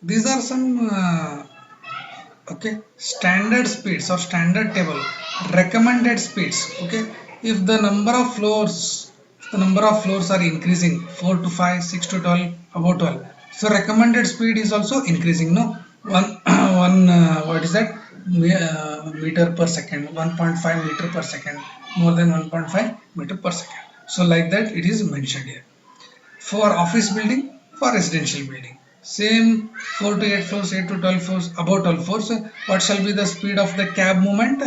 these are some okay, standard speeds or standard table, recommended speeds. Okay, if the number of floors, are increasing 4 to 5, 6 to 12, above 12, so recommended speed is also increasing, no? One one what is that, meter per second, 1.5 meter per second, more than 1.5 meter per second. So like that it is mentioned here. For office building, for residential building, same 4 to 8 floors, 8 to 12 floors, above 12 floors, what shall be the speed of the cab movement?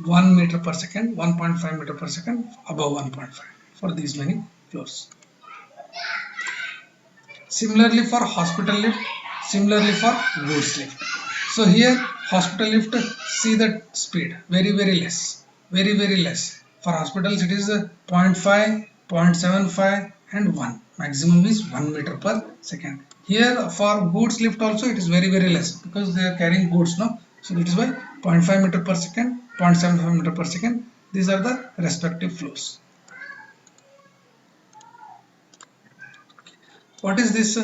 1 meter per second, 1.5 meter per second, above 1.5 for these many floors. Similarly for hospital lift, similarly for goods lift. So here hospital lift, see the speed very less, very less. For hospitals it is 0.5, 0.75 and 1. Maximum is 1 meter per second. Here for goods lift also it is very less, because they are carrying goods, no? So that is why 0.5 meter per second, 0.75 meter per second. These are the respective flows. What is this?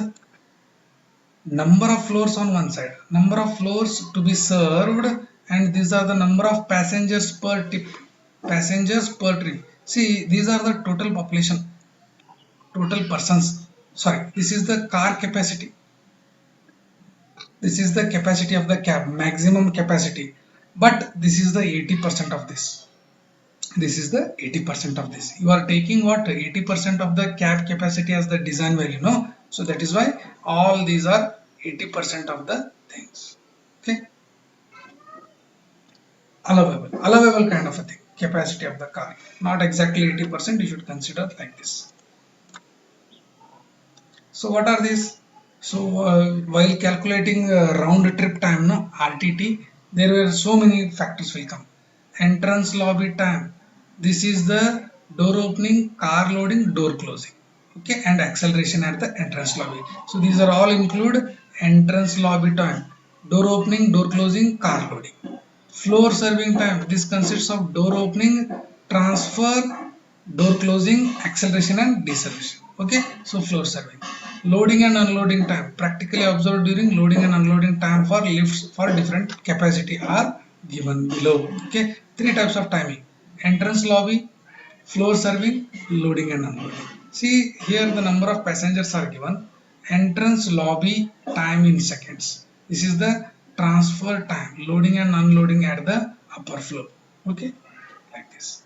Number of floors on one side, number of floors to be served, and these are the number of passengers per trip, passengers per trip. See, these are the total population, total persons. Sorry, this is the car capacity, this is the capacity of the cab, maximum capacity, but this is the 80% of this. This is the 80% of this. You are taking what, 80% of the cab capacity as the design value, no? So that is why all these are 80% of the things. Okay, allowable kind of a thing, capacity of the car, not exactly 80%. You should consider like this. So what are these? So while calculating round trip time, no, RTT, there were so many factors will come. Entrance lobby time, this is the door opening, car loading, door closing, okay, and acceleration at the entrance lobby. So these are all include entrance lobby time, door opening, door closing, car loading. Floor serving time, this consists of door opening, transfer, door closing, acceleration and deceleration. Okay, so floor serving. Loading and unloading time, practically observed during loading and unloading time for lifts for different capacity are given below. Okay, three types of timing: entrance lobby, floor serving, loading and unloading. See here the number of passengers are given. Entrance lobby time in seconds. This is the transfer time, loading and unloading at the upper floor. Okay, like this.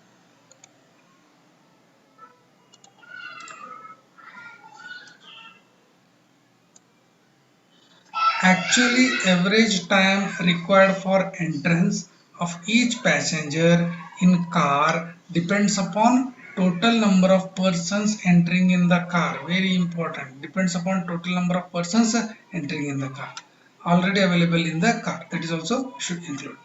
Actually, average time required for entrance of each passenger in car depends upon total number of persons entering in the car. Very important. Depends upon total number of persons entering in the car. Already available in the car. That is also should include.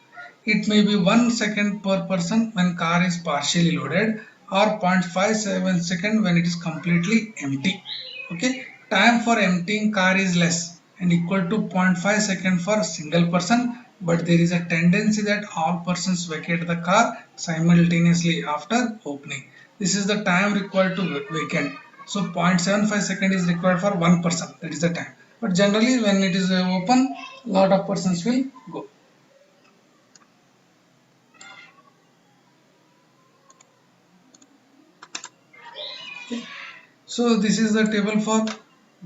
It may be 1 second per person when car is partially loaded, or 0.57 second when it is completely empty. Okay, time for emptying car is less and equal to 0.5 second for single person, but there is a tendency that all persons vacate the car simultaneously after opening. This is the time required to vacate. So 0.75 second is required for one person, that is the time. But generally when it is open, lot of persons will go. So this is the table for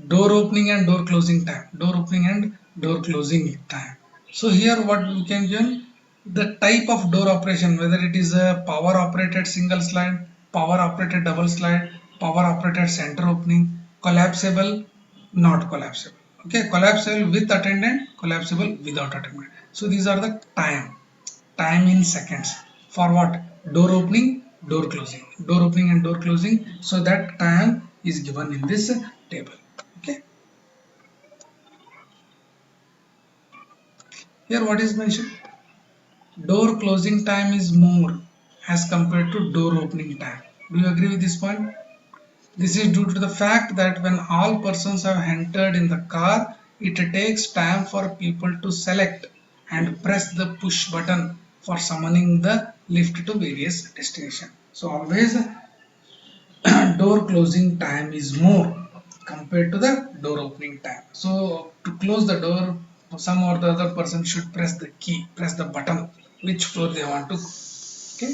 door opening and door closing time. Door opening and door closing time. So here what we can do, the type of door operation, whether it is a power operated single slide, power operated double slide, power operated center opening, collapsible, not collapsible. Okay, collapsible with attendant, collapsible without attendant. So these are the time in seconds for what, door opening, door closing, door opening and door closing. So that time is given in this table. Okay, here what is mentioned, door closing time is more as compared to door opening time. Do you agree with this point? This is due to the fact that when all persons have entered in the car, it takes time for people to select and press the push button for summoning the lift to various destination. So always door closing time is more. compared to the door opening time. So to close the door, some or the other person should press the key, press the button, which floor they want to go. Okay.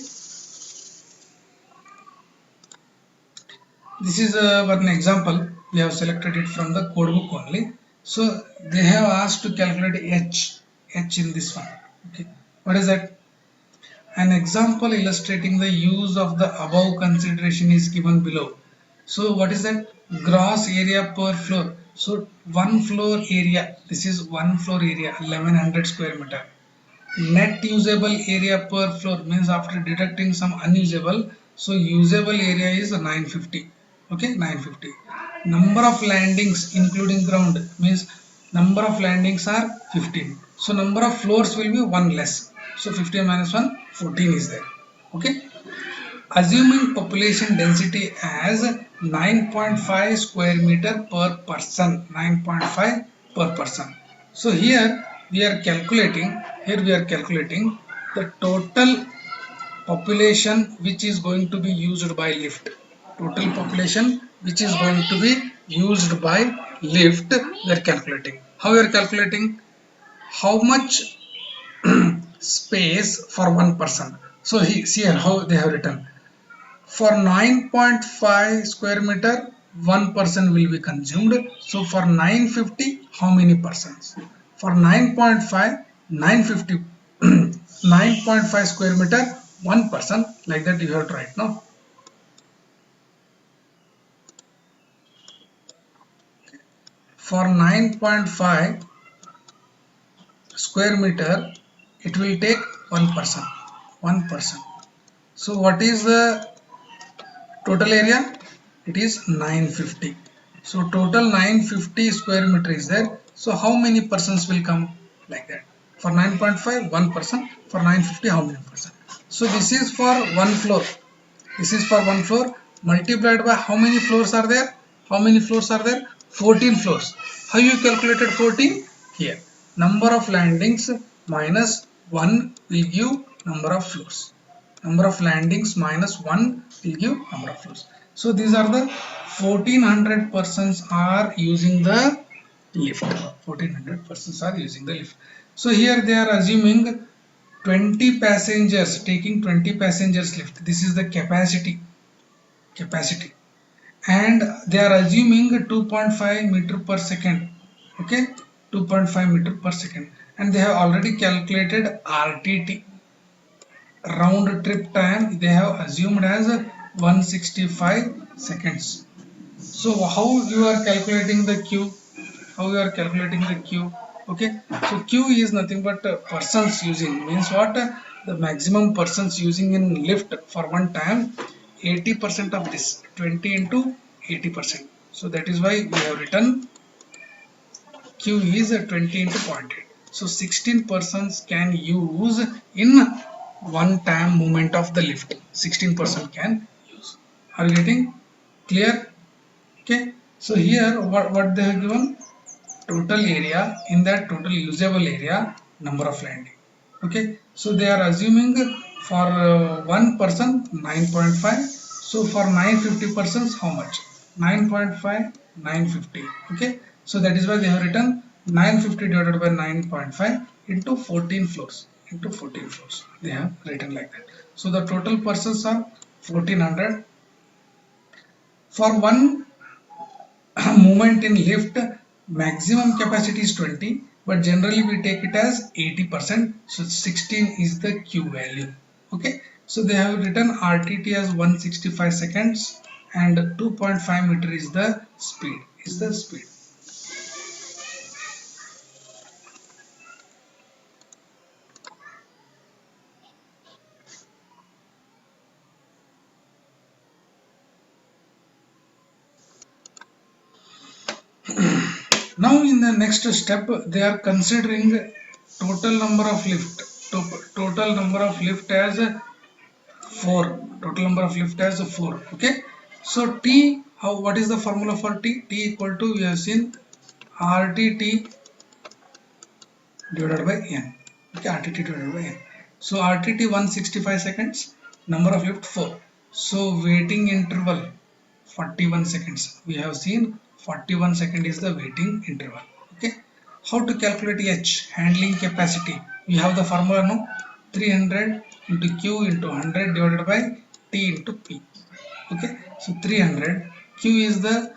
This is one example. We have selected it from the code book only. So they have asked to calculate H in this one. Okay. What is that? An example illustrating the use of the above consideration is given below. So what is that? Gross area per floor. So one floor area. This is one floor area, 1100 square meter. Net usable area per floor means after deducting some unusable, so usable area is 950. Okay, 950. Number of landings including ground means number of landings are 15. So number of floors will be one less. So 15 minus 1, 14 is there. Okay. Assuming population density as 9.5 square meter per person, 9.5 per person. So here we are calculating the total population which is going to be used by lift. Total population which is going to be used by lift, we are calculating. How we are calculating? How much space for one person. So see here how they have written. For 9.5 square meter, one person will be consumed. So for 950, how many persons? For 9.5, 950, 9.5 square meter, one person. Like that you have to write now. For 9.5 square meter, it will take one person. One person. So what is the total area? It is 950. So total 950 square meter is there. So how many persons will come like that? For 9.5, one person. For 950, how many person? So this is for one floor. This is for one floor multiplied by how many floors are there? How many floors are there? 14 floors. How you calculated 14? Here. Number of landings minus 1 will give number of floors. Number of landings minus 1 will give number of floors. So these are the 1400 persons are using the lift. 1400 persons are using the lift. So here they are assuming 20 passengers, taking 20 passengers lift. This is the capacity, and they are assuming 2.5 meter per second. Okay, 2.5 meter per second, and they have already calculated RTT, round trip time. They have assumed as 165 seconds. So how you are calculating the q? How you are calculating the q? Okay, so q is nothing but persons using, means what? The maximum persons using in lift for one time, 80% of this, 20 into 80%. So that is why we have written q is 20 into 0.8. So 16 persons can use in one time movement of the lift. 16% can use. Are you getting clear? Okay. So here what they have given? Total area, in that total usable area, number of landing. Okay. So they are assuming for one person 9.5. So for 950 persons, how much? 9.5, 950. Okay. So that is why they have written 950 divided by 9.5 into 14 floors. Into 14 floors. They have written like that. So the total persons are 1400. For one movement in lift, maximum capacity is 20, but generally we take it as 80%. So 16 is the q value. Okay. So they have written RTT as 165 seconds and 2.5 meter is the speed. Now in the next step, they are considering total number of lift. Total number of lift as 4. Total number of lift as 4. Okay. So T, what is the formula for T? T equal to, we have seen, RTT divided by N. Okay, RTT divided by N. So RTT 165 seconds, number of lift 4. So waiting interval 41 seconds. We have seen 41 second is the waiting interval. Okay, how to calculate H, handling capacity? We have the formula, no? 300 into Q into 100 divided by T into P. Okay, so 300, Q is the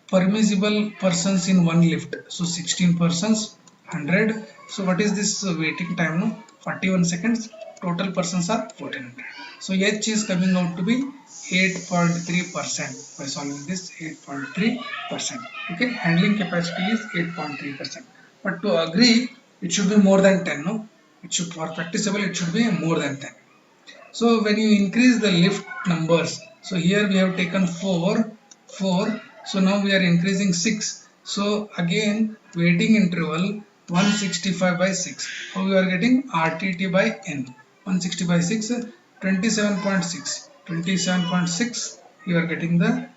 permissible persons in one lift, so 16 persons, 100. So what is this waiting time, no? 41 seconds. Total persons are 1400. So H is coming out to be 8.3% by solving this. 8.3%. Okay, handling capacity is 8.3%, but to agree it should be more than 10, no? It should, for practicable it should be more than 10. So when you increase the lift numbers, so here we have taken 4, so now we are increasing 6. So again waiting interval 165 by 6. How we are getting RTT by N? 160 by 6, 27.6. 27.6 you are getting the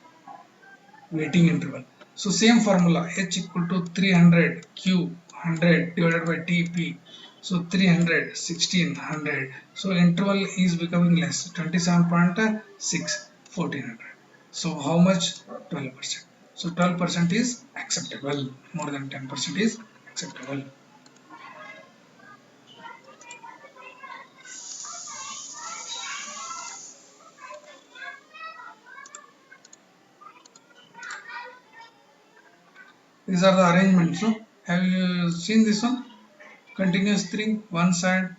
waiting interval. So same formula, H equal to 300 Q 100 divided by TP. So 300, 16, 100. So interval is becoming less, 27.6, 1400. So how much? 12%. So 12% is acceptable. More than 10% is acceptable. These are the arrangements. No? Have you seen this one? Continuous string, one side,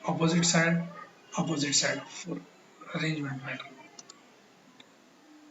opposite side, opposite side for arrangement pattern.